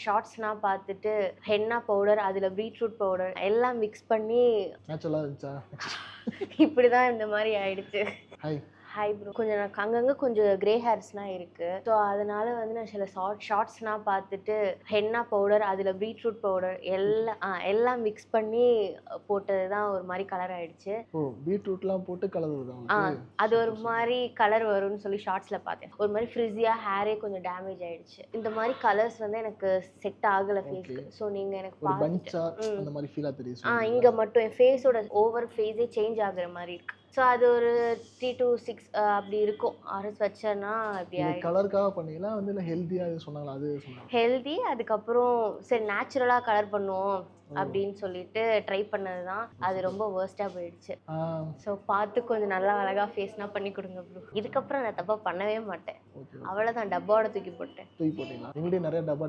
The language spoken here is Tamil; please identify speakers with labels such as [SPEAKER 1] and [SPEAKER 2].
[SPEAKER 1] ஷார்ட்ஸ்லாம் பார்த்துட்டு ஹென்னா பவுடர், அதில் பீட்ரூட் பவுடர் எல்லாம் மிக்ஸ் பண்ணி
[SPEAKER 2] நேச்சுரலாக இருந்துச்சா?
[SPEAKER 1] இப்படி தான் இந்த மாதிரி ஆயிடுச்சு.
[SPEAKER 2] ஹாய்.
[SPEAKER 1] Hi bro. கொஞ்சம் எனக்கு அங்கங்கே கொஞ்சம் கிரே ஹேர்ஸ்லாம் இருக்குது. ஸோ அதனால வந்து நான் சில ஷார்ட்ஸ்லாம் பார்த்துட்டு ஹென்னா பவுடர், அதில் பீட்ரூட் பவுடர் எல்லாம் மிக்ஸ் பண்ணி போட்டது தான் ஒரு மாதிரி கலர் ஆயிடுச்சு.
[SPEAKER 2] ஓ, பீட்ரூட்லாம் போட்டு கலர் வருதா?
[SPEAKER 1] அது ஒரு மாதிரி கலர் வரும்னு சொல்லி ஷார்ட்ஸில் பார்த்தேன். ஒரு மாதிரி ஃப்ரிஸியாக ஹேரே கொஞ்சம் டேமேஜ் ஆயிடுச்சு. இந்த மாதிரி கலர்ஸ் வந்து எனக்கு செட் ஆகலை ஃபேஸ்க்கு. ஸோ நீங்கள் எனக்கு
[SPEAKER 2] ஒரு பஞ்சா அந்த மாதிரி ஃபீலாக தெரியுது.
[SPEAKER 1] இங்கே மட்டும் என் ஃபேஸோட ஓவர் ஃபேஸே சேஞ்ச் ஆகுற மாதிரி இருக்கு. ஸோ அது ஒரு 3 to 6 அப்படி இருக்கும். அரசு வச்சேன்னா அப்படி ஆயிடும்.
[SPEAKER 2] கலருக்காக பண்ணீங்களா வந்து இல்லை ஹெல்த்தியாக சொன்னாங்களா? அது சொன்னாங்க
[SPEAKER 1] ஹெல்தி. அதுக்கப்புறம் சரி நேச்சுரலாக கலர் பண்ணுவோம் அப்படின்னு சொல்லிட்டு ட்ரை பண்ணது தான். அது ரொம்ப வேர்ஸ்ட்டாக போயிடுச்சு. ஸோ பார்த்து கொஞ்சம் நல்லா அழகாக ஃபேஸ்னா பண்ணி கொடுங்க ப்ரோ. இதுக்கப்புறம் நான் தப்பாக பண்ணவே மாட்டேன். அவ்வளோதான், டப்பாவோட தூக்கி போட்டேன்.
[SPEAKER 2] தூக்கி போட்டீங்களா? எங்கள்கிட்ட நிறைய டப்பா